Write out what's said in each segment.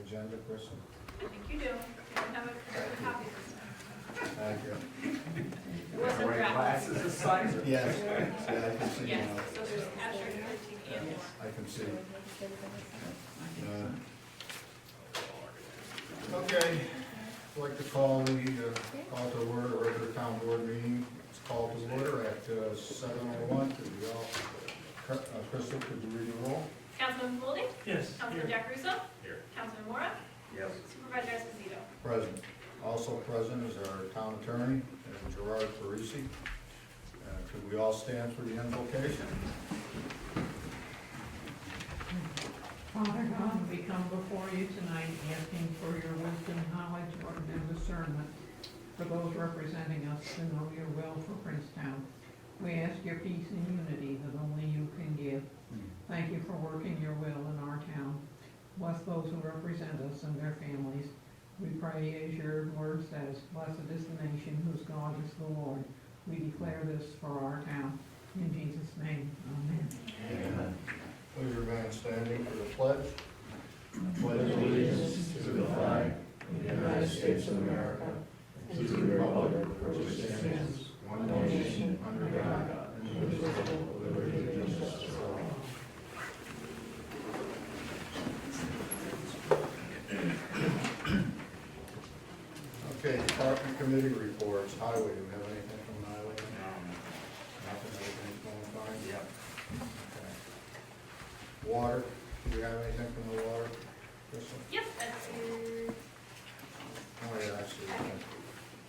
agenda, Kristen? I think you do. You don't have a copy this time. Thank you. It wasn't Wearing wrapped. glasses this size? Yes, yeah, I can see Yes, now. so there's abstract 13 and more. I can see. Okay, I'd like to call call to order a regular town board meeting. It's called to order at 7:01. Could we all, Crystal, could you read the roll? Councilman Goldie? Yes. Councilman Jack Russo? Here. Councilman Mora? Yes. Supervisor Esposito? Present. Also present is our town attorney, Gerard Parisi. Could we all stand for the invocation? Father God, we come before you tonight asking for your wisdom, knowledge, and discernment for those representing us to know your will for Princetown. We ask your peace and unity that only you can give. Thank you for working your will in our town. Bless those who represent us and their families. We pray as your word says, blessed is the nation whose God is the Lord. We declare this for our town. In Jesus' name, amen. Amen. Please remain standing for the pledge. Pledge allegiance to the flag of the United States of America and to the republic for which it stands, one nation, under God, indivisible, with liberty and justice for all. Okay, department committee reports. Highway, do we have anything from the highway? Nothing, everything's going fine? Yep. Okay. Water, do we have anything from the water? Crystal? Yep, that's your, Oh, yeah, I see.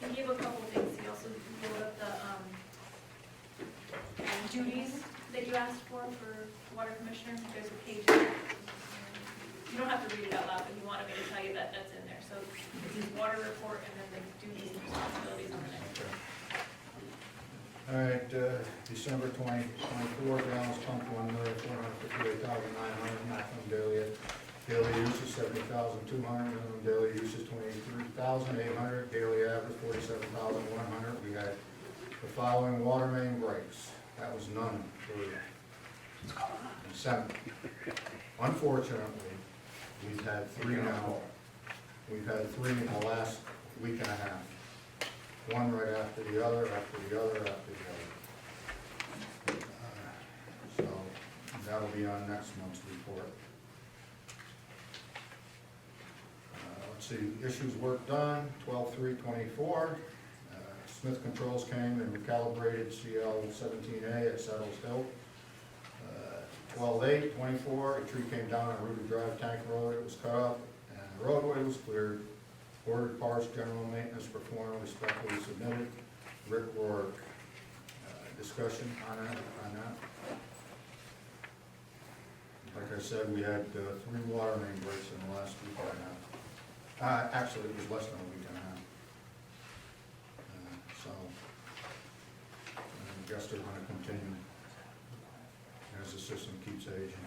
he gave a couple things. He also wrote up the, duties that you asked for water commissioner. There's a page. You don't have to read it out loud, but he wanted me to tell you that that's in there. So it's his water report and then the duties and responsibilities on the next. Okay. All right, December 2024, balance pump 1,458,900, maximum daily use is 70,200, minimum daily use is 23,800, daily average 47,100. We had the following water main breaks. That was none for December. Unfortunately, we've had three now. We've had three in the last week and a half. One right after the other, after the other, after the other. So that'll be on next month's report. Let's see, issues work done, 12/3/24. Smith Controls came and recalibrated CL 17A at Settles Hill. 12/8/24, a tree came down on Ruby Drive Tank Road, it was cut up, and the roadway was cleared. Ordered parts, general maintenance performed, respectfully submitted. Rick Rourke, discussion on that? Like I said, we had 3 water main breaks in the last week and a half. Actually, it was less than a week and a half. So, I guess they're gonna continue as the system keeps aging.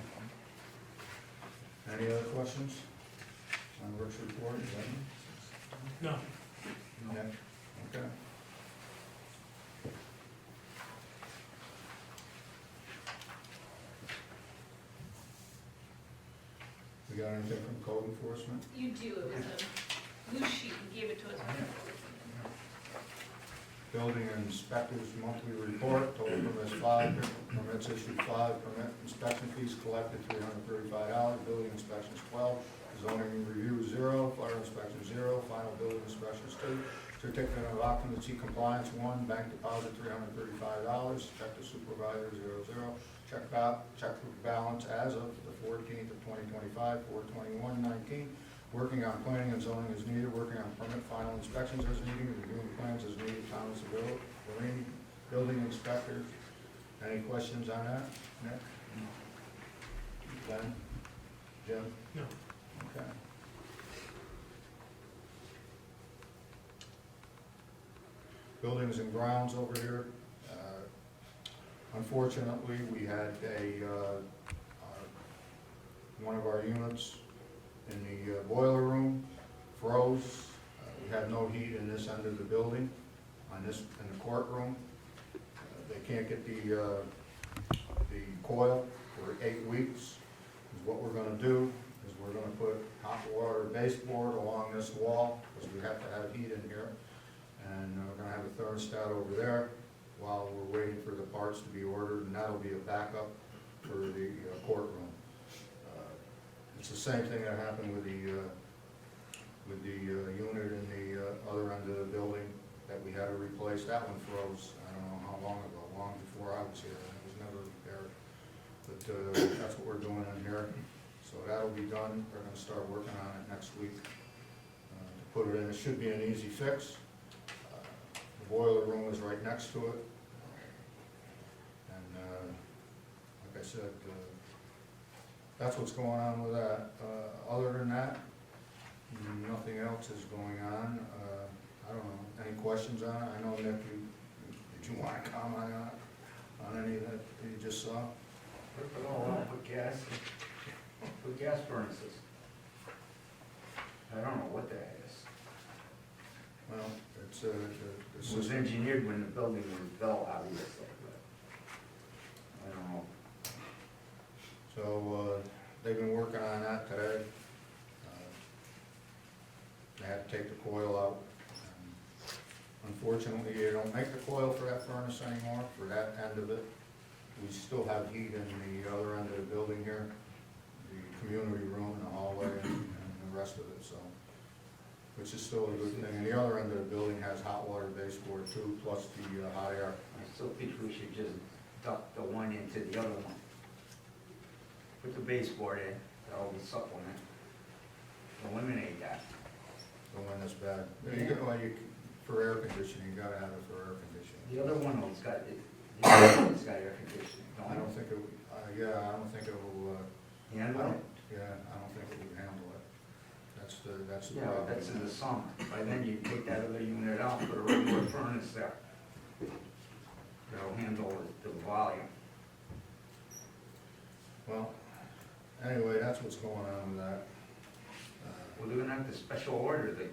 Any other questions on Rick's report? Is that it? No. Yeah, okay. We got anything from code enforcement? You do, it was a loose sheet, he gave it to us. Building inspector's monthly report, total permits 5, permits issued 5, permit inspection fees collected $335, building inspections 12, zoning review 0, fire inspection 0, final building inspections 2, certificate of occupancy compliance 1, bank deposit $335, check to supervisor 00, check balance as of the 14th of 2025, 4/21/19. Working on planning and zoning as needed, working on permit final inspections as needed, reviewing plans as needed, Thomas Lorraine, building inspector. Any questions on that? Nick? Ben? Jim? No. Okay. Buildings and grounds over here. Unfortunately, we had one of our units in the boiler room froze. We had no heat in this end of the building, in the courtroom. They can't get the coil for 8 weeks, is what we're gonna do. is we're gonna put hot water baseboard along this wall, because we have to have heat in here. And we're gonna have a thermostat over there while we're waiting for the parts to be ordered, and that'll be a backup for the courtroom. It's the same thing that happened with the unit in the other end of the building that we had to replace. That one froze, I don't know how long ago, long before I was here, and it was never repaired. But that's what we're doing in here. So that'll be done. We're gonna start working on it next week to put it in. It should be an easy fix. The boiler room is right next to it. And like I said, that's what's going on with that. Other than that, nothing else is going on. I don't know, any questions on it? I know, Nick, did you want to comment on any that you just saw? Rip it all out, put gas furnaces. I don't know what that is. Well, it's, It was engineered when the building was built, obviously, but I don't know. So, they've been working on that today. They had to take the coil out. Unfortunately, they don't make the coil for that furnace anymore, for that end of it. We still have heat in the other end of the building here, the community room and the hallway and the rest of it, so. Which is still a good thing. And the other end of the building has hot water baseboard too, plus the hot air. I still think we should just duct the one into the other one. Put the baseboard in, that'll be supplement. Eliminate that. The one that's bad. For air conditioning, you gotta have it for air conditioning. The other one has got, the other one's got air conditioning, I don't think it, yeah, I don't think it will, Handle it? yeah, I don't think it would handle it. That's the Yeah, problem. that's in the summer. By then you take that other unit out, put a regular furnace there. That'll handle the volume. Well, anyway, that's what's going on with that. Well, they're gonna have to special order the,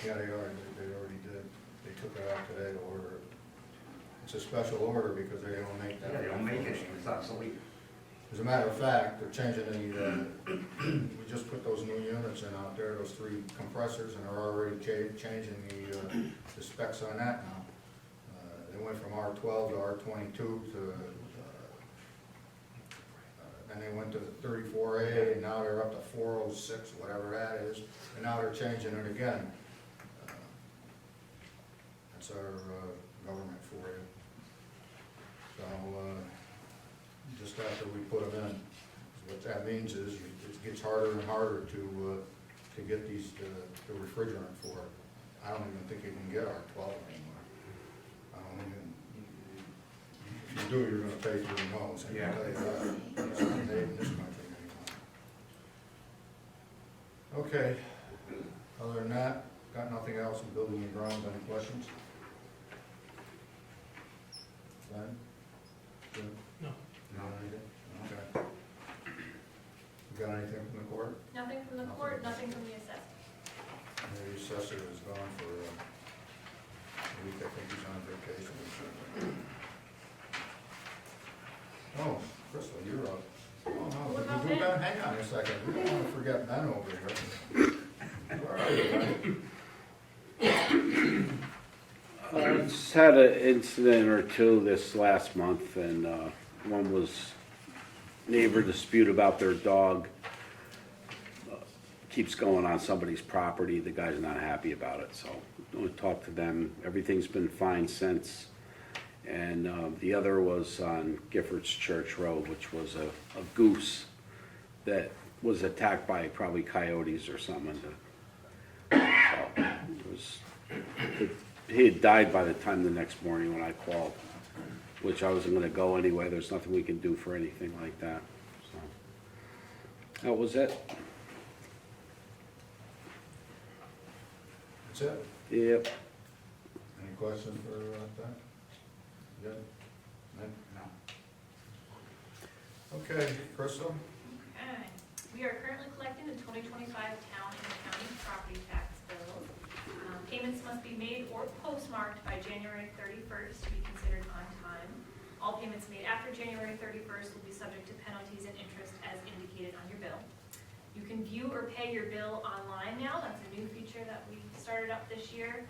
Yeah, they already did. They took it out today to order it. It's a special order because they don't make that. yeah, they don't make it, it's obsolete. As a matter of fact, they're changing we just put those new units in out there, those 3 compressors, and they're already changing the specs on that now. They went from R12 to R22 to, then they went to the 34A, and now they're up to 406, whatever that is, and now they're changing it again. That's our government for you. So, just after we put them in, what that means is it gets harder and harder to get these, the refrigerant for it. I don't even think you can get R12 anymore. I don't even, if you do, you're gonna pay through the nose, I can tell you that. It's not made in this country anymore. Okay, other than that, got nothing else in building and grounds, any questions? Ben? Jim? No. Anything? Okay. You got anything from the court? Nothing from the court, nothing from the assessor. The assessor is gone for a week, I think he's on vacation or something. Oh, Crystal, you're up. Oh, no, What about did you do Ben? Ben? Hang on a second, we don't wanna forget Ben over here. Where are you, Ben? Just had an incident or two this last month, and one was neighbor dispute about their dog. Keeps going on somebody's property, the guy's not happy about it, so we talked to them. Everything's been fine since. And the other was on Giffords Church Road, which was a goose that was attacked by probably coyotes or something. So it was, he had died by the time the next morning when I called, which I wasn't gonna go anyway. There's nothing we can do for anything like that, so. That was it. That's it? Yep. Any questions for Ben? Good? No. Okay, Crystal? Okay. We are currently collecting the 2025 town and county property tax bills. Payments must be made or postmarked by January 31st to be considered on time. All payments made after January 31st will be subject to penalties and interest as indicated on your bill. You can can view or pay your bill online now. That's a new feature that we started up this year.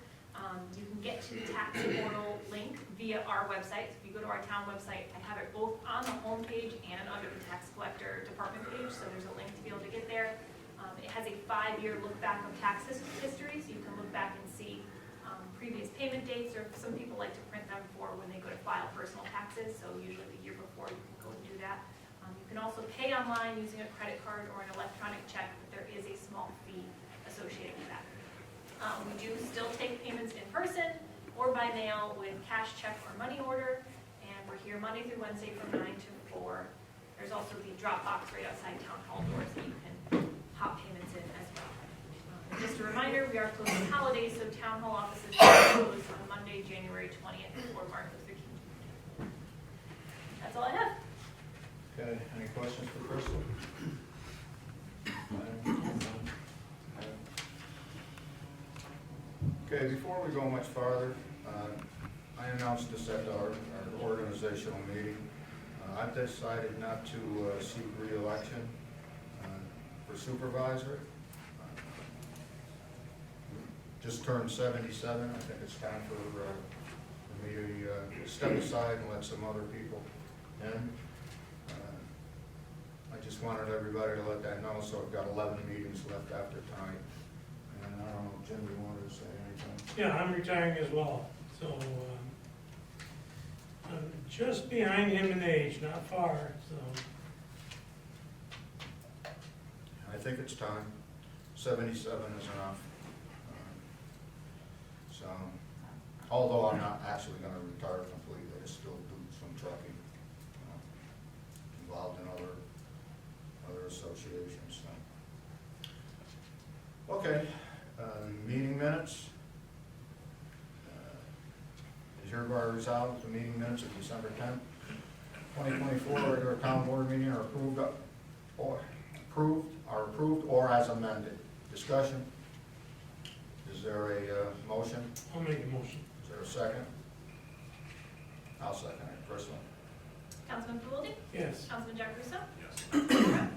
You can get to the tax portal link via our website. So if you go to our town website, I have it both on the home page and under the tax collector department page, so there's a link to be able to get there. It has a 5-year look back of tax history, so you can look back and see previous payment dates, or some people like to print them for when they go to file personal taxes, so usually the year before you can go and do that. You can also pay online using a credit card or an electronic check, but there is a small fee associated with that. We do still take payments in person or by mail with cash, check, or money order, and we're here Monday through Wednesday from 9 to 4. There's also the drop box right outside town hall doors that you can hop payments in as well. Just a reminder, we are closed on holidays, so town hall offices are closed on Monday, January 20th for Martin Luther King. That's all I have. Okay, any questions for Crystal? Okay, before we go much farther, I announced this at our organizational meeting. I've decided not to seek re-election for supervisor. Just turned 77, I think it's time for me to step aside and let some other people in. I just wanted everybody to let that know, so I've got 11 meetings left after tonight. And I don't know, Jim, you wanted to say anything? Yeah, I'm retiring as well, so, I'm just behind him in age, not far, so. I think it's time. 77 is enough. So, although I'm not actually gonna retire completely, I still do some trucking, involved in other associations, so. Okay, meeting minutes. Is hereby resolved, the meeting minutes of December 10th, 2024, regular town board meeting are approved or as amended. Discussion? Is there a motion? I'll make a motion. Is there a second? I'll second it. Crystal? Councilman Goulden? Yes. Councilman Giancarlo?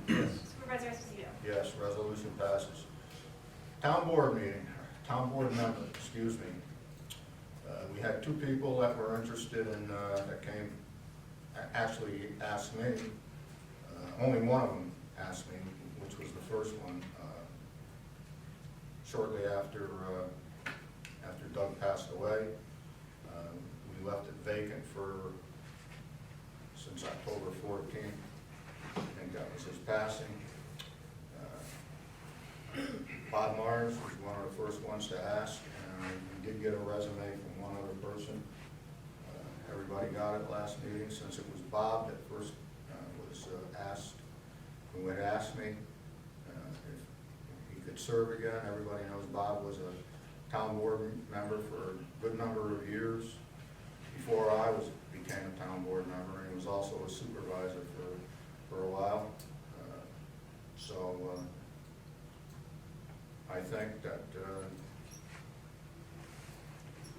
Yes. Supervisor Esposito? Yes, resolution passes. Town board meeting, town board member, excuse me. We had 2 people that were interested in, that came, actually asked me. Only one of them asked me, which was the first one, shortly after Doug passed away. We left it vacant since October 14th. I think that was his passing. Bob Myers was one of the first ones to ask, and we did get a resume from one other person. Everybody got it last meeting, since it was Bob that first was asked, who had asked me if he could serve again. Everybody knows Bob was a town board member for a good number of years before I became a town board member, and he was also a supervisor for a while. So I think that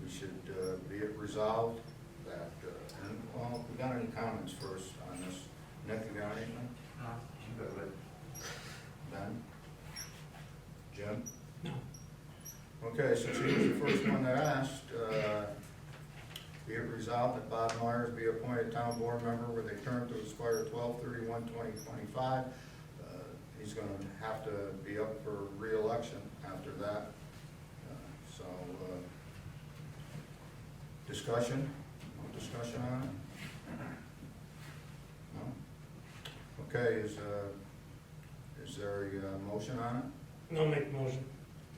we should be it resolved that, and, well, we got any comments first on this? Nick, you got anything? No, I'm good with it. Ben? Jim? No. Okay, since he was the first one that asked, be it resolved that Bob Myers be appointed town board member with a term to expire 12/31/2025. He's gonna have to be up for re-election after that. So, discussion? No discussion on it? No? Okay, is there a motion on it? No, make a motion.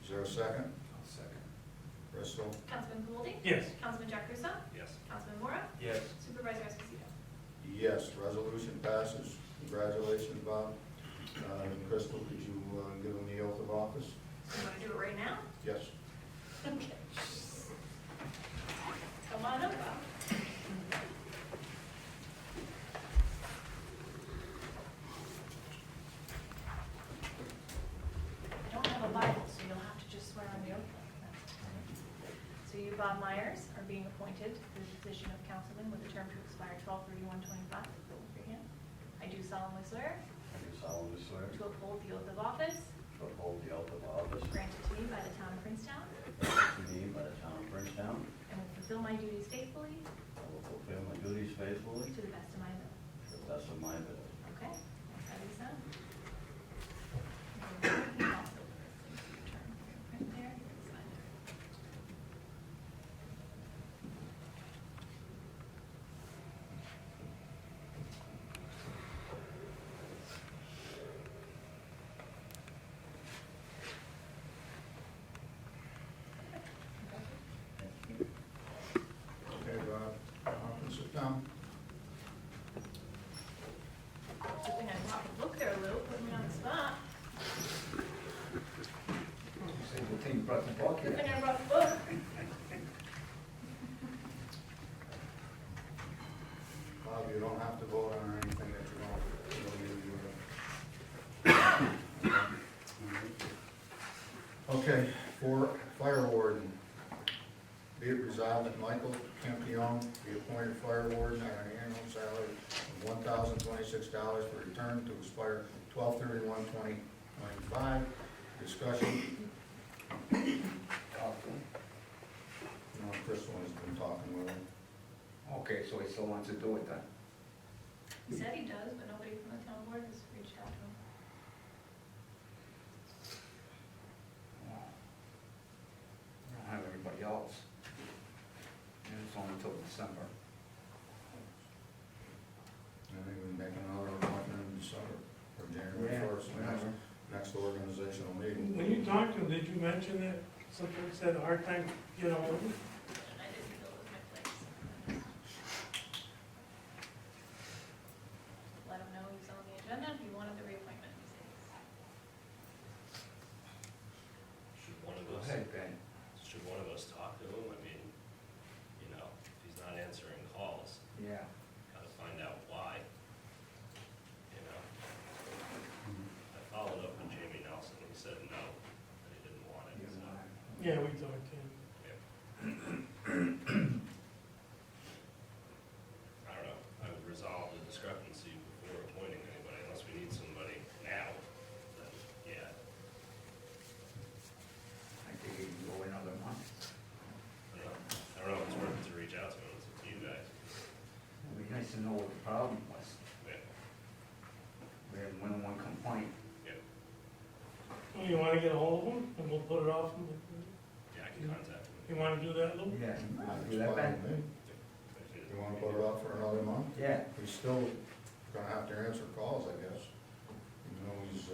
Is there a second? I'll second. Crystal? Councilman Goulden? Yes. Councilman Giancarlo? Yes. Councilman Mora? Yes. Supervisor Esposito? Yes, resolution passes. Congratulations, Bob. Crystal, could you give him the oath of office? You want to do it right now? Yes. Okay. Come on up, Bob. I don't have a Bible, so you'll have to just swear on the oath. So you, Bob Myers, are being appointed to the position of councilman with a term to expire 12/31/25. With your hand. I do solemnly swear I do solemnly swear to uphold the the oath of office uphold the oath of office granted to me by the town of Princetown, to me by the town of Princetown. and will fulfill my duties faithfully I will fulfill my duties faithfully to the best of my ability. to the best of my ability. Okay, that's how you sound. You can also turn your print there, you can sign there. Okay, sit down. Good thing I brought the book there, Lou, put me on the spot. Say, good thing you brought the book Good here. thing I brought the book. Bob, you don't have to vote on anything that you don't. Okay, for fire warden, be it resolved that Michael Campione be appointed fire warden at an annual salary of $1,026 for return to expire 12/31/2025. Discussion, Crystal has been talking with him. Okay, so he still wants to do it then? He said he does, but nobody from the town board has reached out to him. I don't have anybody else. And it's only until December. I think we make another appointment in December, or January Yeah, 1st, whatever. next organizational meeting. When you talked to him, did you mention that something said a hard time, you know, And I didn't feel it was my place. Let him know he was on the agenda, he wanted the reappointment, he said. Should one Go of us, ahead, Ben. should one of us talk to him? I mean, you know, if he's not answering calls, Yeah. gotta find out why. You know? I followed up with Jamie Nelson, he said no, that he didn't want it, so. yeah, we talked to him. I don't know, I would resolve the discrepancy before appointing anybody, unless we need somebody now, then, yeah. I think he can go another month. I don't know if it's worth it to reach out to him, it's up to you guys. It'd be nice to know what the problem was. Yeah, We had more than one complaint. yeah, Well, you wanna get a hold of him, and we'll put it off, yeah, I can contact him. you wanna do that, Lou? Yeah. It's Do that, fine Ben? with me. You wanna put it off for another month? Yeah. He's still gonna have to answer calls, I guess. You know, he's,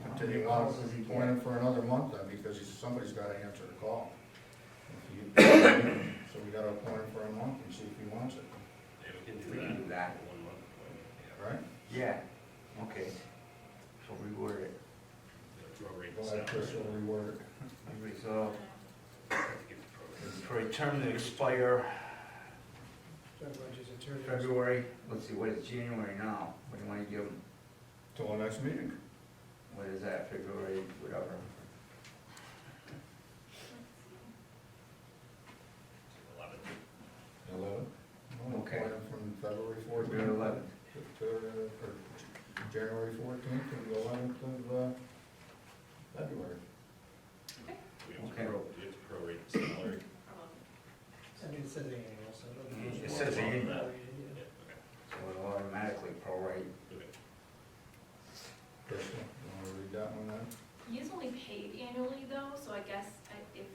continue on, calls does he get? appoint him for another month then, because somebody's gotta answer the call. So we gotta appoint him for a month and see if he wants it, Yeah, we can We can do that. 1 month, yeah. right? Yeah, okay. So reword it. Prorate Go the ahead, Chris, salary. will reword it. Resolve Give the prorate. for a term to expire February, let's see, what is January now? What do you wanna give them? Till the next meeting. What is that, February, whatever? 11. 11? Okay. Appoint him from February February 14th 11th. to, or January 14th to the 11th of, February. We have to Okay. we have to prorate the salary. I mean, it says annual, so. It says annual. Yeah, okay, So it'll automatically prorate. okay. Crystal, you wanna read that one then? He is only paid annually though, so I guess if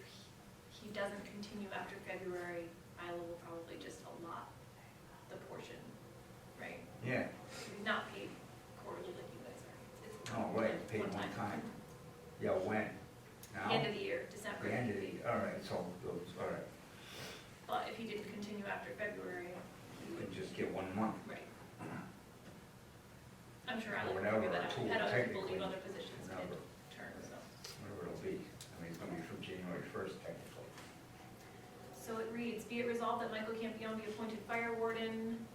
he doesn't continue after February, Isla will probably just allot the portion, right? Yeah, He's not paid quarterly like you guys are. It's oh, right, paid one time. Yeah, when? Now? The end of the year, December. The end of the, all right, so, those, all right, But if he didn't continue after February, he you would, can just get 1 month. right. I'm sure Or Isla will whatever, figure that out. two, We've had other people technically, leave other positions whatever. mid-term, so. Whatever it'll be. I mean, it's gonna be from January 1st technically. So it reads, be it resolved that Michael Campione be appointed fire warden.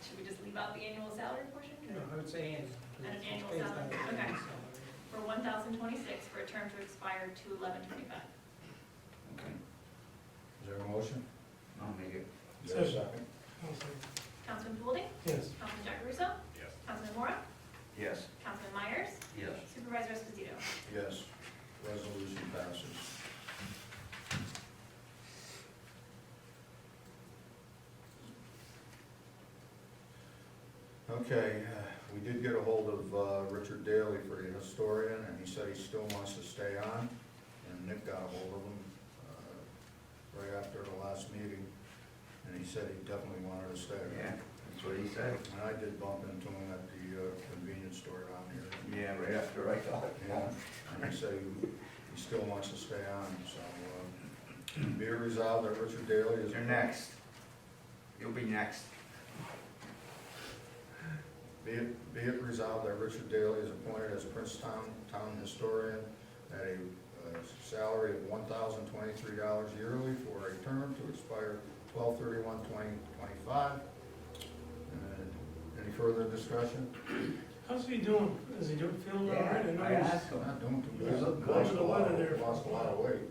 Should we just leave out the annual salary portion? No, I would say annual. An annual Based on salary, the okay. annual salary. For $1,026 for a term to expire 2/11/25. Okay, Is there a motion? I'll make it. Is there a second? Councilman Goulding? Yes. Councilman Jack Russo? Yes. Councilman Mora? Yes. Councilman Meyer? Supervisor Esposito. Yes, resolution passes. Okay, we did get a hold of Richard Daly for the historian, and he said he still wants to stay on. And Nick got a hold of him right after the last meeting, and he said he definitely wanted to stay. Yeah, that's what he said. And I did bump into him at the convenience store down here. Yeah, right after I thought. Yeah, and he said he still wants to stay on, so, be it resolved that Richard Daly is. You're next. You'll be next. Be it resolved that Richard Daly is appointed as Princetown Town Historian at a salary of $1,023 yearly for a term to expire 12/31/2025. Any further discussion? How's he doing? Is he doing, feeling all right? Yeah, know I he's- asked him. Not doing too You bad. look good. Lost a lot Weather there. lost a lot of weight.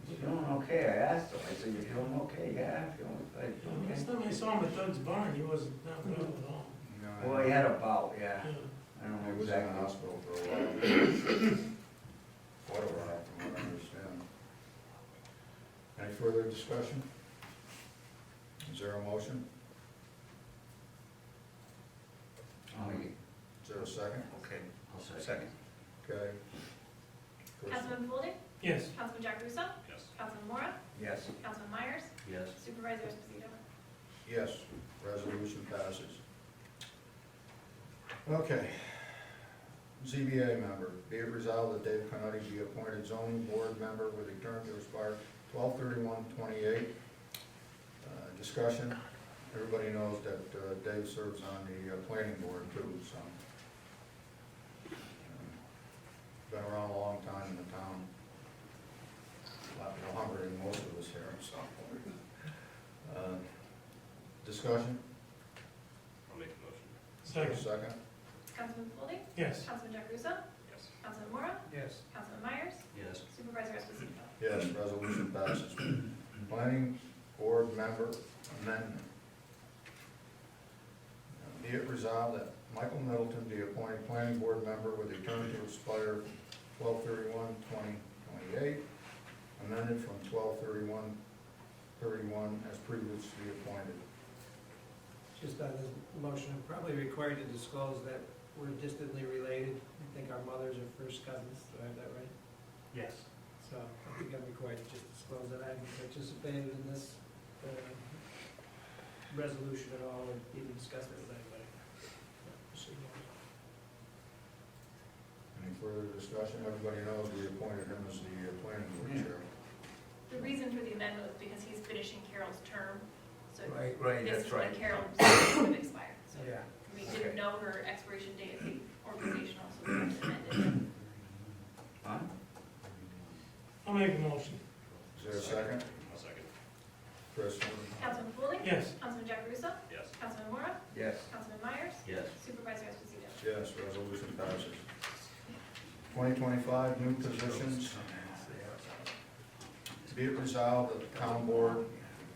You feeling okay? I asked him. I said, you feeling okay? Yeah, feeling good. Last time I saw him at Doug's barn, he wasn't not well at all. No, Well, he had a bout, yeah. Yeah. I don't He know was in the exactly. hospital for a while. Quite a while, from what I understand. Any further discussion? Is there a motion? Oh, Is there a second? okay, I'll second. Okay. Councilman Foldy, Yes. Councilman Jack Russo, Yes. Councilman Mora, Yes. Councilman Myers, Yes. Supervisor Esposito. Yes, resolution passes. Okay. ZBA member, be it resolved that Dave Connetti be appointed zoning board member with a term to expire 12/31/28. Discussion, everybody knows that Dave serves on the planning board too, so. Been around a long time in the town. A lot longer than most of us here, so. Discussion? I'll make a motion. Second. Second? Councilman Foldy, Yes. Councilman Jack Russo, Yes. Councilman Mora, Yes. Councilman Myers, Yes. Supervisor Esposito. Yes, resolution passes. Planning board member amendment. Be it resolved that Michael Middleton be appointed planning board member with a term to expire 12/31/2028, amended from 12/31/31 as previously appointed. Just on this motion, I'm probably required to disclose that we're distantly related. I think our mothers are first cousins, do I have that right? Yes. So I think I'm required to just disclose that I haven't participated in this resolution at all, or even discussed it with anybody. Any further discussion? Everybody knows we appointed him as the planning board chair. The reason for the amendment was because he's finishing Carol's term, so Right, this that's is when right. Carol's would expire. So Yeah. we Okay. didn't know her expiration date at the organizational, so we have to amend it. Huh? I'll make a motion. Is there a second? I'll second. Chris? Councilman Foldy, Yes. Councilman Jack Russo, Yes. Councilman Mora, Yes. Councilman Myers, Yes. Supervisor Esposito. Yes, resolution passes. 2025 new positions. Be it resolved that the town board,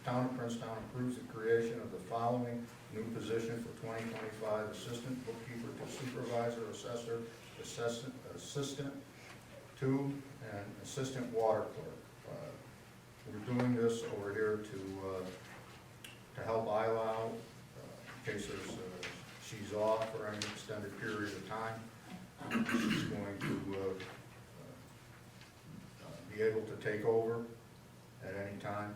town of Princetown approves the creation of the following new position for 2025: assistant bookkeeper to supervisor, assessor, assistant to, and assistant water clerk. We're doing this over here to help Isla out, in case she's off for any extended period of time. She's going to be able to take over at any time.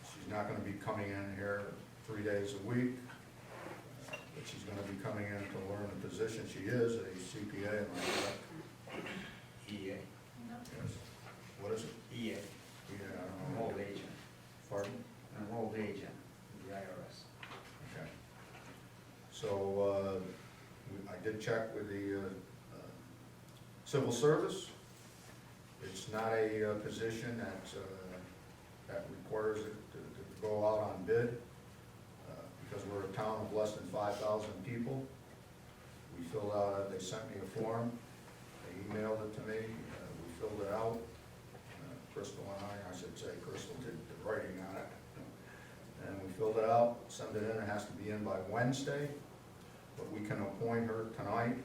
She's not gonna be coming in here 3 days a week, but she's gonna be coming in to learn the position. She is a CPA, am I correct? EA. No? Yes. What is it? EA, Yeah, I don't know. enrolled agent, Pardon? enrolled agent, of the IRS. Okay. So, I did check with the civil service. It's not a position that requires it to go out on bid, because we're a town of less than 5,000 people. We filled out, they sent me a form, they emailed it to me, we filled it out. Crystal and I should say Crystal did the writing on it. And we filled it out, sent it in, it has to be in by Wednesday, but we can appoint her tonight,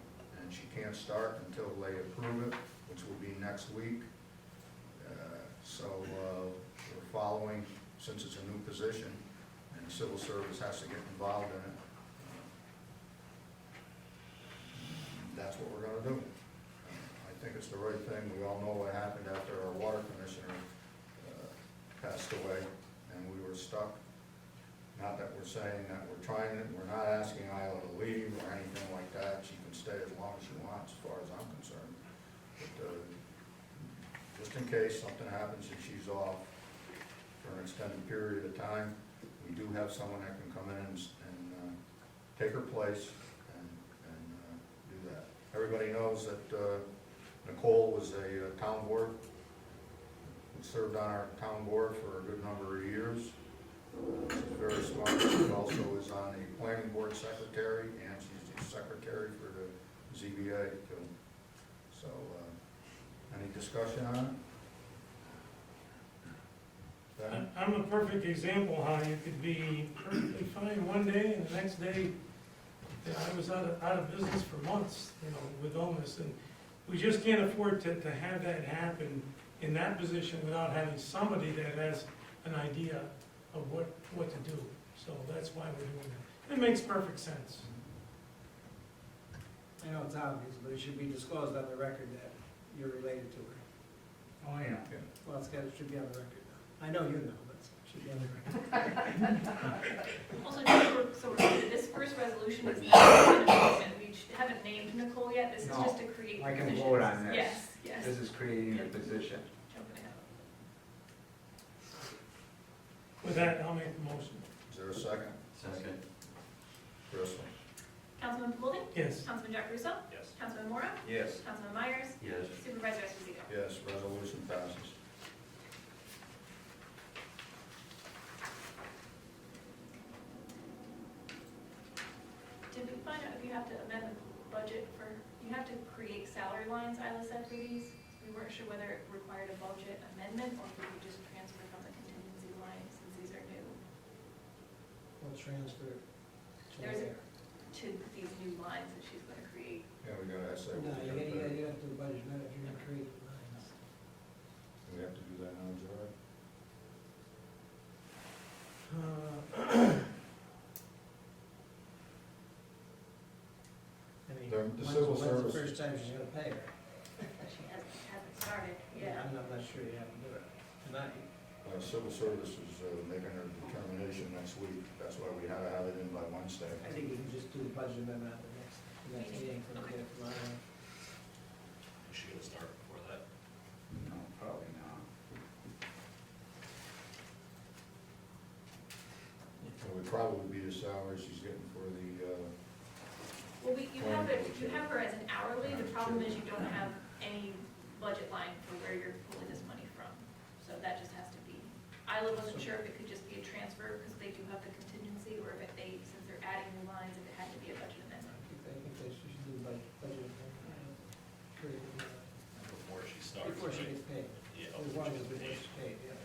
and and she can't start until they approve it, which will be next week. So we're following, since it's a new position, and the civil service has to get involved in it. That's what we're gonna do. I think it's the right thing. We all know what happened after our water commissioner passed away, and we were stuck. Not that we're saying that we're trying it, we're not asking Isla to leave or anything like that. She can stay as long as she wants, as far as I'm concerned. But just in case something happens and she's off for an extended period of time, we do have someone that can come in and take her place and do that. Everybody knows that Nicole was a town board, served on our town board for a good number of years. She's very smart. She also is on the planning board secretary, and she's the secretary for the ZBA too. So, any discussion on it? Ben? I'm a perfect example how you could be perfectly fine one day and the next day, I was out of business for months, with illness. And we just can't afford to have that happen in that position without having somebody that has an idea of what to do. So that's why we're doing that. It makes perfect sense. I know it's obvious, but it should be disclosed on the record that you're related to her. Oh, yeah. Well, it should be on the record now. I know you know, but it should be on the record. Also, this first resolution is not an appointment. We haven't named Nicole yet. This is No, just to create I can positions. vote on this. Yes, yes. This is creating a position. Jumping ahead. With that, I'll make the motion. Is there a second? Second. Crystal? Councilman Paludio? Yes. Councilman Jack Russo? Yes. Councilman Mora? Yes. Councilman Myers? Yes. Supervisor Esposito? Yes, resolution passes. Did we find out if you have to amend the budget for, you have to create salary lines, Isla said, for these? We weren't sure whether it required a budget amendment or if we could just transfer from the contingency line since these are new We'll transfer to There's a- where? to these new lines that she's gonna create. Yeah, we gotta say. No, you have to do a budget amendment if you're gonna create the lines. We have to do that now, is that right? I mean, The civil when's service- the first time she's gonna pay her? She hasn't started, yeah. I'm not sure you have to do it tonight. Civil service is making their determination next week. That's why we had to have it in by Wednesday. I think you can just do the budget amendment at the next meeting for the Okay. tomorrow. Is she gonna start before that? No, probably not. It would probably be the salary she's getting for the, Well, you have her as an hourly, the problem is you don't have any budget line for where you're pulling this money from. So that just has to be, Isla wasn't sure if it could just be a transfer, because they do have the contingency, or if since they're adding new lines, if it had to be a budget amendment. I think they should do the budget amendment. Create the, Before she starts, before she right? gets paid. Yeah. As long as before she's paid, yeah.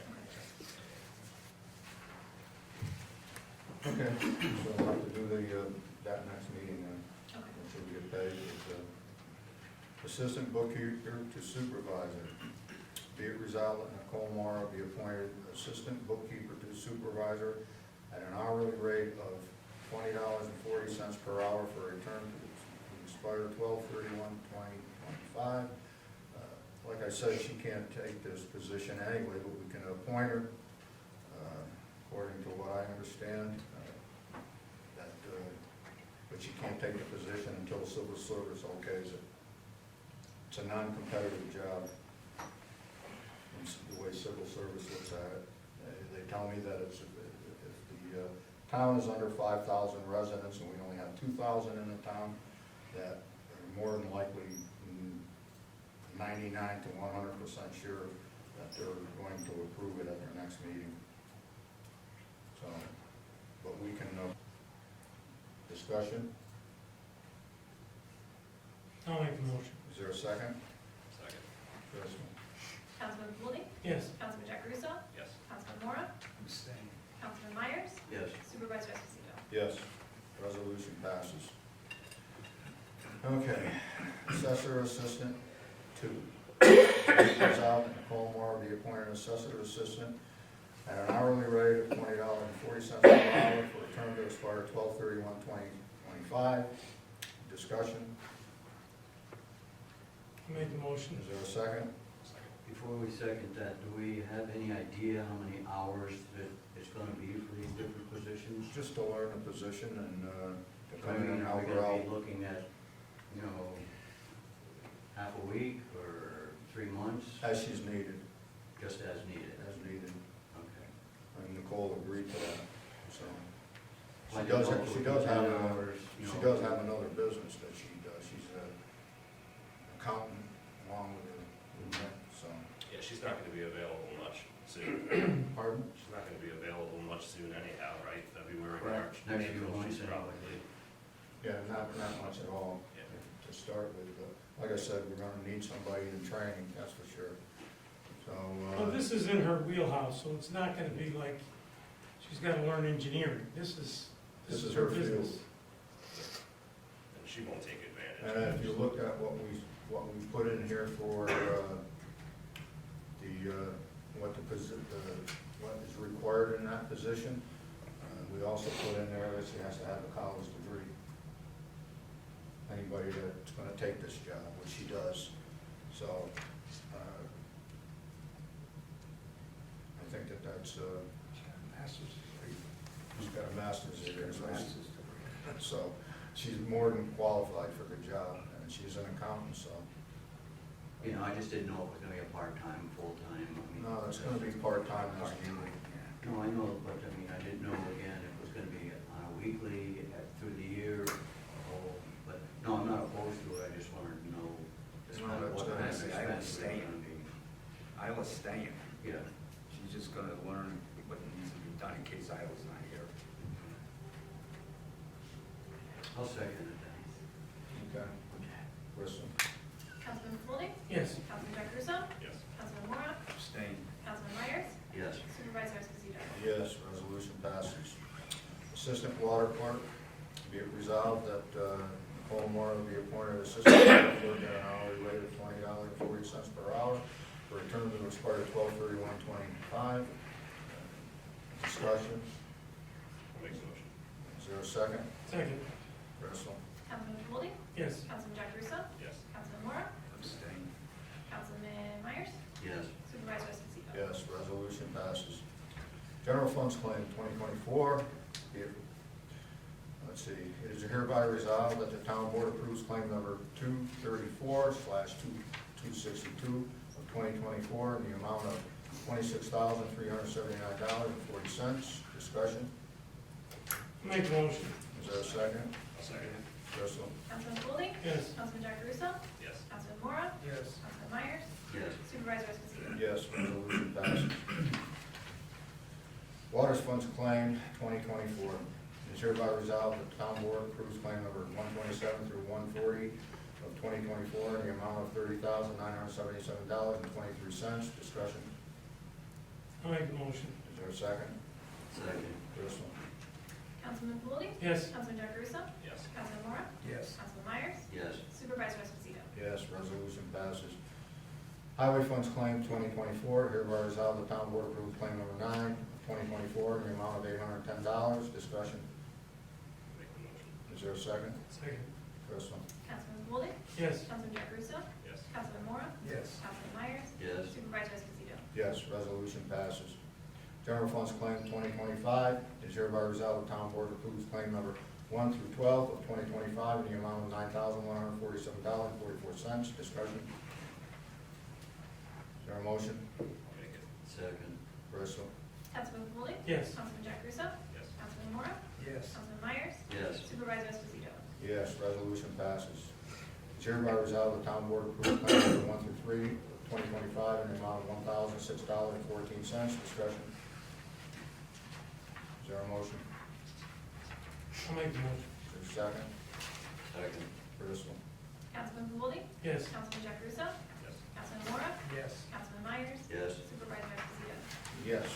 okay, so we'll have to do that next meeting then. Okay. Until we get paid. It's, assistant bookkeeper to supervisor. Be it resolved that Nicole Mora be appointed assistant bookkeeper to supervisor at an hourly rate of $20.40 per hour for a term to expire 12/31/2025. Like I said, she can't take this position anyway, but we can appoint her, according to what I understand, but she can't take the position until civil service okays it. It's a non-competitive job. It's the way civil service looks at it. They tell me that if the town is under 5,000 residents and we only have 2,000 in the town, that they're more than likely 99 to 100% sure that they're going to approve it at their next meeting. So, but we can, discussion, I'll make the motion. is there a second? Second. Chris? Councilman Paludio? Yes. Councilman Jack Russo? Yes. Councilman Mora? Abstain. Councilman Myers? Yes. Supervisor Esposito? Yes. Resolution passes. Okay, assessor assistant 2. Resolved that Nicole Moore be appointed assessor assistant at an hourly rate of $20.40 per hour for a term to expire 12/31/2025. Discussion, Make the motion. is there a second? Before we second that, do we have any idea how many hours that it's gonna be for these different positions? Just to learn the position and I depending on mean, how are we we're gonna be out. looking at, you know, half a week or 3 months, As she's needed, just as needed? as needed, Okay. and Nicole agreed to that, so. I She does, didn't know if she we does could have, do another- hours, you she know. does have another business that she does, she's an accountant along with her, so. Yeah, she's not gonna be available much soon. Pardon? She's not gonna be available much soon anyhow, right? February, Correct. March, Next few April, months she's anyway. probably, Yeah, not much at all yeah. to start with, but like I said, we're gonna need somebody in training, that's for sure. So, Well, this is in her wheelhouse, so it's not gonna be like she's gotta learn engineering. This is her field. business. And she won't take advantage. And if you look at what we put in here for, what is required in that position, we also put in there that she has to have a college degree. Anybody that's gonna take this job, which she does, so, I think that's, she's got a master's degree, so she's more than qualified for the job, and she's an accountant, so. You know, I just didn't know if it was gonna be a part-time, full-time, I mean. No, it's gonna be part-time as needed. No, I know, but I mean, I didn't know again if it was gonna be on a weekly, through the year, but, no, I'm not opposed to it, I just wanted to know just No, kind of that's what good. kind of Honestly, I was expenses are staying. gonna be. Isla's staying. Yeah, She's just gonna learn what needs to be done in case Isla's not here. I'll second it then. Okay. Kristen? Councilman Golding? Yes. Councilman Jack Russo? Yes. Councilman Mora? Staying. Councilman Myers? Yes. Supervisor Esposito? Yes, resolution passes. Assistant Water Clerk, be it resolved that Nicole Moore will be appointed Assistant Water Clerk at an hourly rate of $20.40 per hour for a term to expire 12/31/25. Discussion, I'll make the motion. is there a second? Second. Crystal? Councilman Golding? Yes. Councilman Jack Russo? Yes. Councilman Mora? Abstain. Councilman Myers? Yes. Supervisor Esposito? Yes, resolution passes. General Funds Claim 2024, let's see, it is hereby resolved that the town board approves claim number 234/262 of 2024 in the amount of $26,379.40. Discussion, Make the motion. is there a second? I'll second it. Crystal? Councilman Golding? Yes. Councilman Jack Russo? Yes. Councilman Mora? Yes. Councilman Myers? Yes. Supervisor Esposito? Yes, resolution passes. Waters Funds Claim 2024. It is hereby resolved that the town board approves claim number 127 through 140 of 2024 in the amount of $30,977.23. Discussion, I'll make the motion. is there a second? Second. Crystal? Councilman Golding? Yes. Councilman Jack Russo? Yes. Councilman Mora? Yes. Councilman Myers? Yes. Supervisor Esposito? Yes, resolution passes. Highway Funds Claim 2024, hereby resolved the town board approves claim number 9 of 2024 in the amount of $810. Discussion, Make the motion. is there a second? Second. Crystal? Councilman Golding? Yes. Councilman Jack Russo? Yes. Councilman Mora? Yes. Councilman Myers? Yes. Supervisor Esposito? Yes, resolution passes. General Funds Claim 2025 is hereby resolved the town board approves claim number 1 through 12 of 2025 in the amount of $9,147.44. Discussion. Is there a motion? I'll make it. Second. Crystal? Councilman Golding? Yes. Councilman Jack Russo? Yes. Councilman Mora? Yes. Councilman Myers? Yes. Supervisor Esposito? Yes, resolution passes. It's hereby resolved the town board approves claim number 1 through 3 of 2025 in the amount of $1,006.14. Discussion. Is there a motion? I'll make the motion. Is there a second? Second. Crystal? Councilman Golding? Yes. Councilman Jack Russo? Yes. Councilman Mora? Yes. Councilman Myers? Yes. Supervisor Esposito? Yes,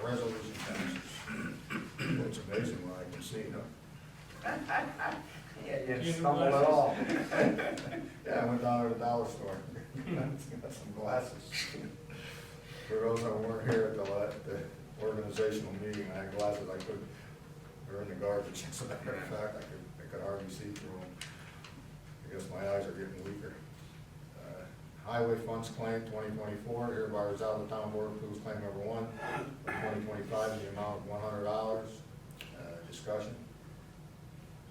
resolution passes. It's amazing what I can see, huh? Yeah, You you knew stumbled at glasses? all. Yeah, Yeah, I went down to the dollar store, got some glasses. For those that weren't here at the organizational meeting, I had glasses I could, they're in the garbage, as a matter of fact, I could hardly see through them. I guess my eyes are getting weaker. Highway funds claim 2024, hereby resolve the town board approves claim number 1 for 2025 in the amount of $100. Discussion,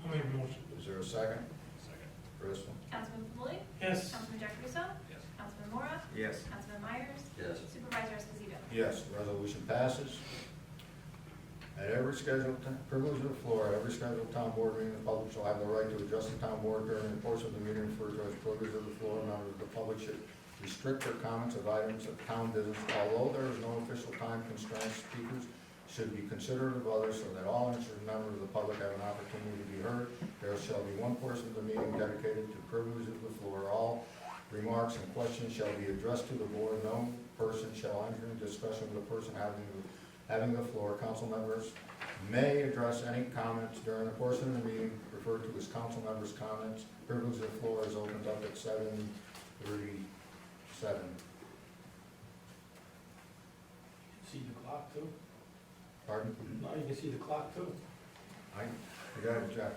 I'll make a motion. is there a second? Second. Crystal? Councilman Pauley? Yes. Councilman Jacobson? Yes. Councilman Mora? Yes. Councilman Myers? Yes. Supervisor Esposito? Yes, resolution passes. At every scheduled, privilege of the floor, at every scheduled town board meeting, the public shall have the right to address the town board during the course of the meeting referred to as privilege of the floor. Members of the public should restrict their comments of items of town business. Although there is no official time constraint, speakers should be considerate of others so that all interested members of the public have an opportunity to be heard. There shall be one portion of the meeting dedicated to privilege of the floor. All remarks and questions shall be addressed to the board. No person shall enter into discussion with the person having the floor. Council members may address any comments during the course of the meeting referred to as council members' comments. Privilege of the floor is opened up at 7:37. See the clock too? Pardon? Now you can see the clock too. I got it, Jack.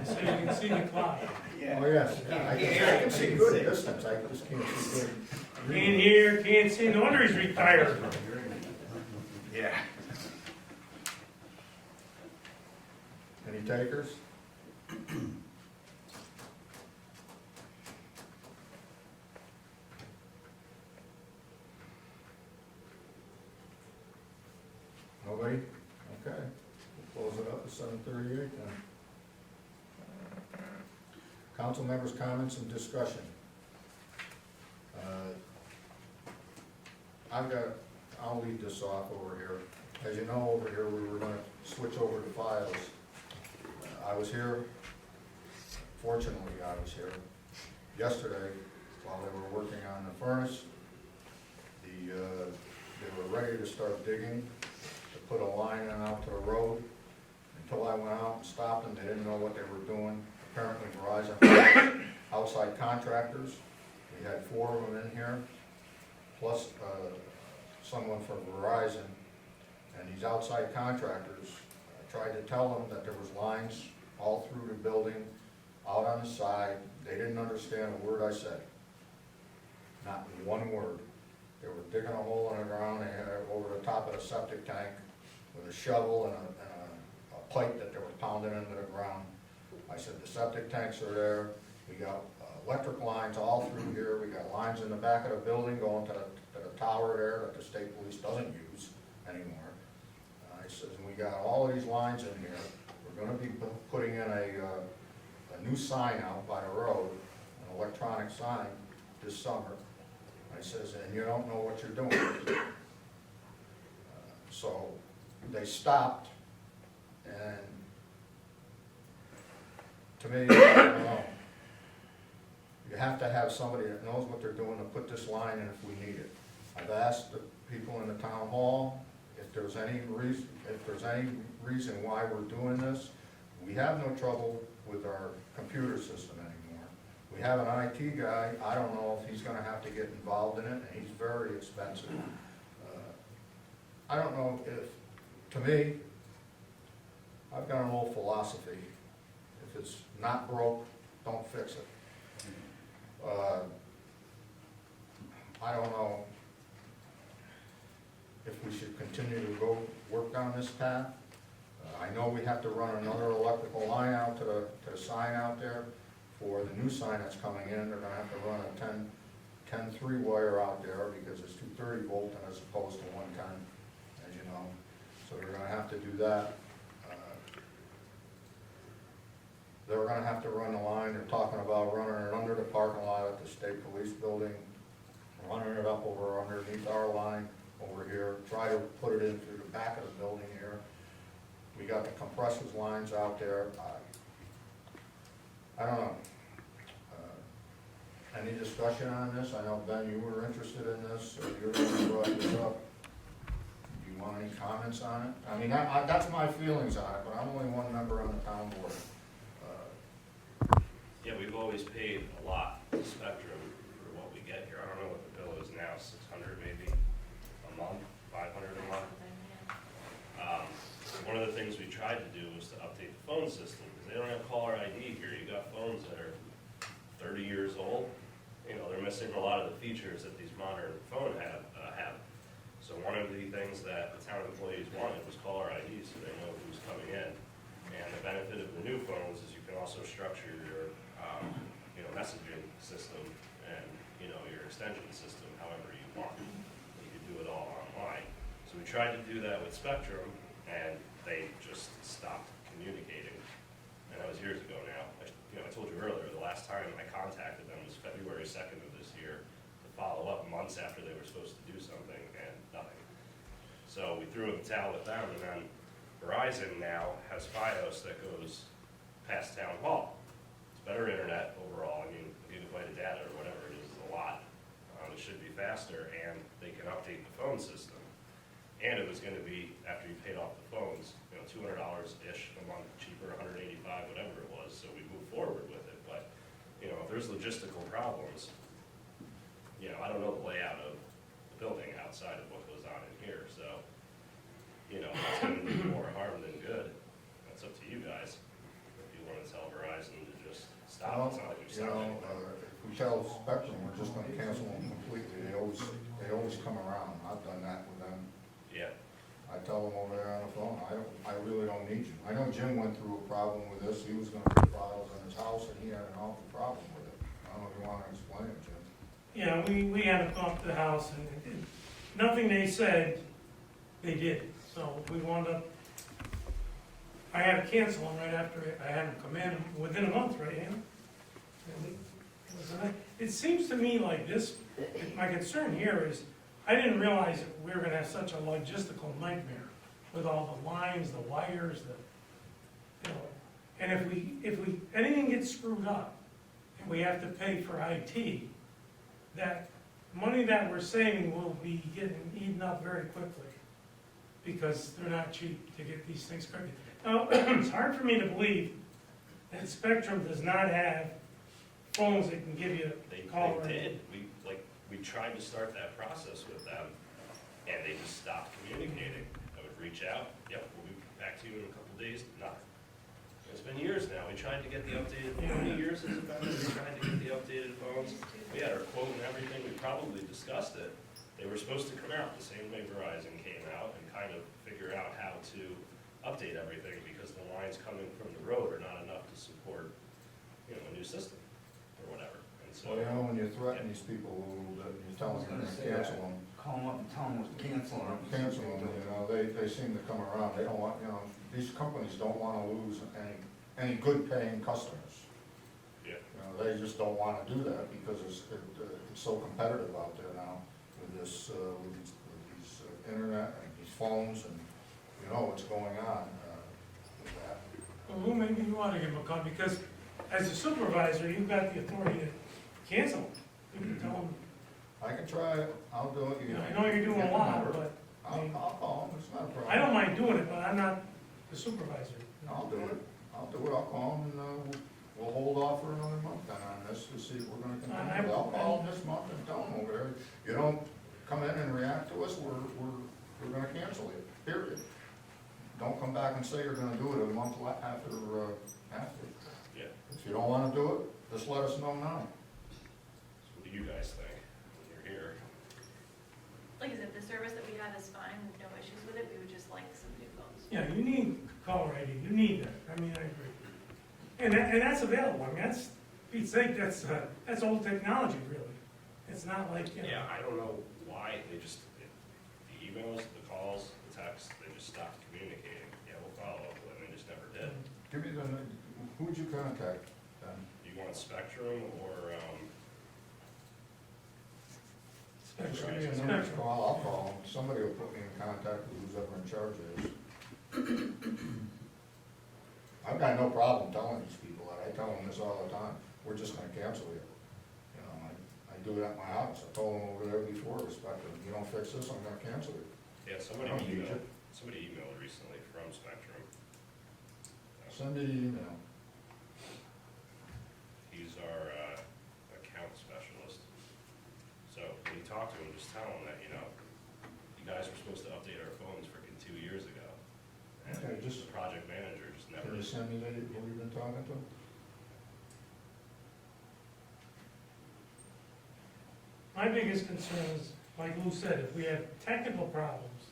I said you can see the clock. Oh, yes, yeah, I can see good distance, I just can't see good. Can't hear, can't see, no wonder he's retired. Yeah. Any takers? Nobody? Okay, we'll close it up at 7:38 then. Council members' comments and discussion. I'll lead this off over here. As you know, over here, we were gonna switch over to files. I was here, fortunately, I was here yesterday while they were working on the furnace. They were ready to start digging, to put a line in out to the road. Until I went out and stopped them, they didn't know what they were doing. Apparently Verizon hired outside contractors. We had 4 of them in here, plus someone from Verizon. And these outside contractors tried to tell them that there was lines all through the building, out on the side. They didn't understand a word I said. Not one word. They were digging a hole in the ground, they had it over the top of the septic tank with a shovel and a pipe that they were pounding into the ground. I said, the septic tanks are there, we got electric lines all through here, we got lines in the back of the building going to the tower there that the state police doesn't use anymore. I says, and we got all of these lines in here, we're gonna be putting in a new sign out by the road, an electronic sign this summer. I says, and you don't know what you're doing. So they stopped, and to me, I don't know. You have to have somebody that knows what they're doing to put this line in if we need it. I've asked the people in the town hall if there's any reason why we're doing this. We have no trouble with our computer system anymore. We have an IT guy, I don't know if he's gonna have to get involved in it, and he's very expensive. I don't know if, to me, I've got an old philosophy. If it's not broke, don't fix it. I don't know if we should continue to go work down this path. I know we have to run another electrical line out to the sign out there for the new sign that's coming in. They're gonna have to run a 10-3 wire out there because it's 230 volt and as opposed to 110, as you know. So they're gonna have to do that. They're gonna have to run the line. They're talking about running it under the parking lot at the state police building, running it up over underneath our line over here, try to put it in through the back of the building here. We got the compressors lines out there. I don't know. Any discussion on this? I know, Ben, you were interested in this, or you're the one who brought this up. Do you want any comments on it? I mean, that's my feelings on it, but I'm only one member on the town board. Yeah, we've always paid a lot to Spectrum for what we get here. I don't know what the bill is now, 600 maybe a month, 500 a month. One of the things we tried to do was to update the phone system, because they don't have caller ID here. You got phones that are 30 years old. You know, they're missing a lot of the features that these modern phones have. So one of the things that the town employees wanted was caller ID, so they know who's coming in. And the benefit of the new phones is you can also structure your, messaging system and, your extension system however you want. You can do it all online. So we tried to do that with Spectrum, and they just stopped communicating. And that was years ago now. I told you earlier, the last time I contacted them was February 2nd of this year to follow up months after they were supposed to do something, and nothing. So we threw in the towel with them, and then Verizon now has Fios that goes past town hall. It's better internet overall. I mean, a gigabyte of data or whatever it is a lot. It should be faster, and they can update the phone system. And it was going to be, after you paid off the phones, $200-ish a month cheaper, $185, whatever it was. So we moved forward with it. But if there's logistical problems, I don't know the layout of the building outside of what goes on in here. So it's going to do more harm than good. That's up to you guys. If you want to tell Verizon to just stop, it's not like we've stopped anything. If we tell Spectrum we're just gonna cancel them completely, they always come around. I've done that with them. Yeah. I tell them over there on the phone, I really don't need you. I know Jim went through a problem with this. He was gonna put files in his house, and he had an awful problem with it. I don't know if you wanna explain it, Jim. Yeah, we had to come up to the house, and nothing they said, they did. So we wound up, I had to cancel them right after I had them come in, within a month, right, Ann? It seems to me like this, my concern here is, I didn't realize that we were gonna have such a logistical nightmare with all the lines, the wires, and if anything gets screwed up, and we have to pay for IT, that money that we're saving will be getting eaten up very quickly, because they're not cheap to get these things corrected. Now, it's hard for me to believe that Spectrum does not have phones that can give you They call. did. We tried to start that process with them, and they just stopped communicating. I would reach out, yep, we'll be back to you in a couple days, nothing. It's been years now. We tried to get the updated, how many years has it been? We tried to get the updated phones. We had our quote and everything. We probably discussed it. They were supposed to come out the same way Verizon came out and kind of figure out how to update everything, because the lines coming from the road are not enough to support, a new system or whatever. And so, Well, when you threaten these people a little bit, you tell them you're gonna cancel them. Call them up and tell them to cancel them. Cancel them, they seem to come around. They don't want, these companies don't wanna lose any good paying customers. Yeah. They just don't wanna do that, because it's so competitive out there now with this, with these internet and these phones, and you know what's going on with that. Well, maybe you ought to give them a call, because as a supervisor, you've got the authority to cancel them. You can tell them, I can try it, I'll do it. I know you're doing a lot, but I'll call them, it's not a problem. I don't mind doing it, but I'm not the supervisor. I'll do it, I'll call them, and we'll hold off for another month then on this to see if we're gonna continue. I'll call them this month and tell them over there, you don't come in and react to us, we're gonna cancel it, period. Don't come back and say you're gonna do it a month after. yeah. If you don't wanna do it, just let us know now. So what do you guys think when you're here? Like I said, the service that we have is fine, we have no issues with it, we would just like some new phones. Yeah, you need caller ID, you need that, I mean, I agree. And that's available, I mean, Pete's sake, that's old technology, really. It's not like, Yeah, I don't know why, the emails, the calls, the texts, they just stopped communicating. Yeah, we'll follow up with them, they just never did. Give me who'd you contact then? You want Spectrum or, Spectrum, Give me a yeah, number to Spectrum. call, I'll call them, somebody will put me in contact with who's ever in charge of this. I've got no problem telling these people that, I tell them this all the time, we're just gonna cancel you. I do it at my house, I told them over there before, Spectrum, you don't fix this, I'm gonna cancel it. yeah, somebody I don't need emailed recently from Spectrum. Send me an email. He's talk to them, just tell them that, you know, you guys were supposed to update our phones freaking 2 years ago. Okay, And just- the project manager just never. Can you send me who you've been talking to? My biggest concern is, like Lou said, if we have technical problems,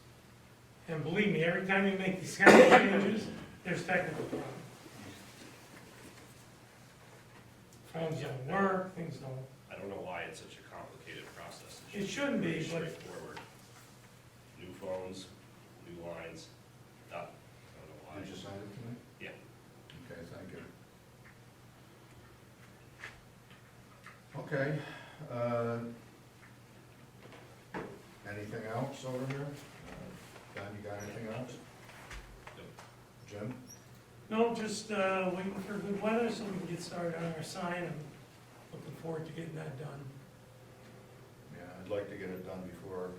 and believe me, every time you make these kind of changes, there's technical problems. Phones don't work, things don't, I don't know why it's such a complicated process. it shouldn't be, Pretty but straightforward. New phones, new lines, done. I don't know why. Did you send it to me? Yeah. Okay, thank you. Okay, anything else over here? Ben, you got anything else? Jim? no, just waiting for good weather so we can get started on our sign, and looking forward to getting that done. Yeah, I'd like to get it done before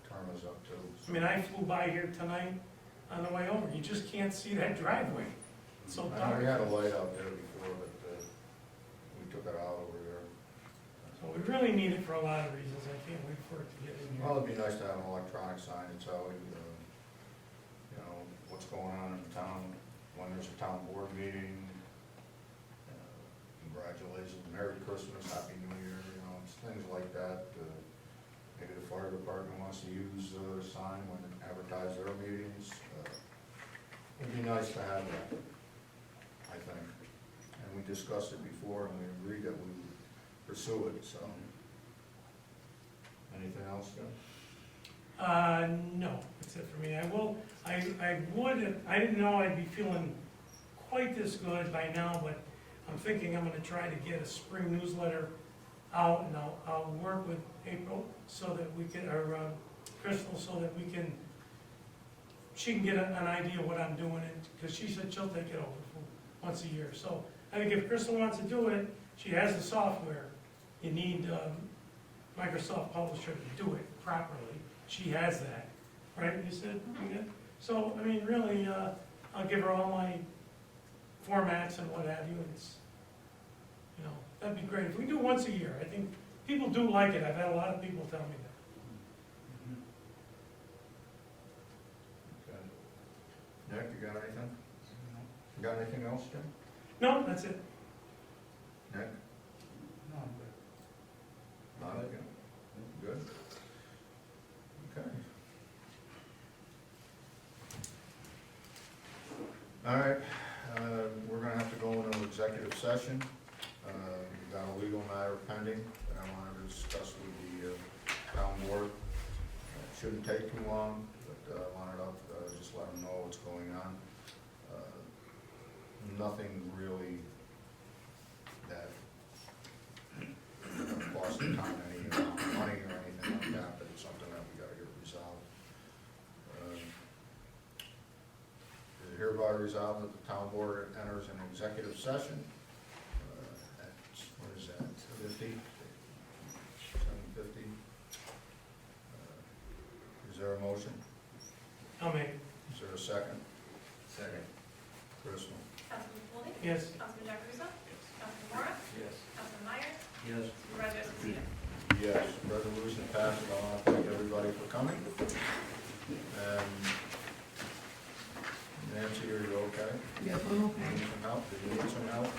term is up too. I mean, I flew by here tonight on the way over, you just can't see that driveway, it's so I know we dark. had a light out there before, but we took it out over there. So we really need it for a lot of reasons, I can't wait for it to get in here. Well, it'd be nice to have an electronic sign to tell you know, what's going on in town, when there's a town board meeting. Congratulations, Merry Christmas, Happy New Year, you know, it's things like that. Maybe the fire department wants to use a sign when they advertise their meetings. It'd be nice to have that, I think. And we discussed it before and we agreed that we would pursue it, so. Anything else, Jim? No, that's it for me. I didn't know I'd be feeling quite this good by now, but I'm thinking I'm gonna try to get a spring newsletter out, and I'll work with April so that we can, or Crystal, so that we can, she can get an idea of what I'm doing, because she said she'll take it over for once a year. So I think if Crystal wants to do it, she has the software. You need Microsoft Publisher to do it properly. She has that, right, you said? Yeah. So, I mean, really, I'll give her all my formats and what have you, and it's, you know, that'd be great. If we do once a year, I think people do like it. I've had a lot of people tell me that. Okay. Nick, you got anything? You got anything else, Jim? No, that's it. Nick? No, Not again? Good? Okay. All right, we're gonna have to go into executive session. We've got a legal matter pending that I wanted to discuss with the town board. It shouldn't take too long, but I wanted to just let them know what's going on. Nothing really that cost the town any money or anything like that, but it's something that we gotta get resolved. Is it hereby resolved that the town board enters an executive session at, what is that, 7:50? Is there a motion? I'll make it. Is there a second? Second. Crystal? Councilman Foley? Yes. Councilman Jacobowski? Councilman Mora? Yes. Councilman Myers? Yes. Supervisor Esposito? Yes, resolution passes. I want to thank everybody for coming. And Nancy, are you okay? Yes, I'm okay. Need some help? Do you need some help?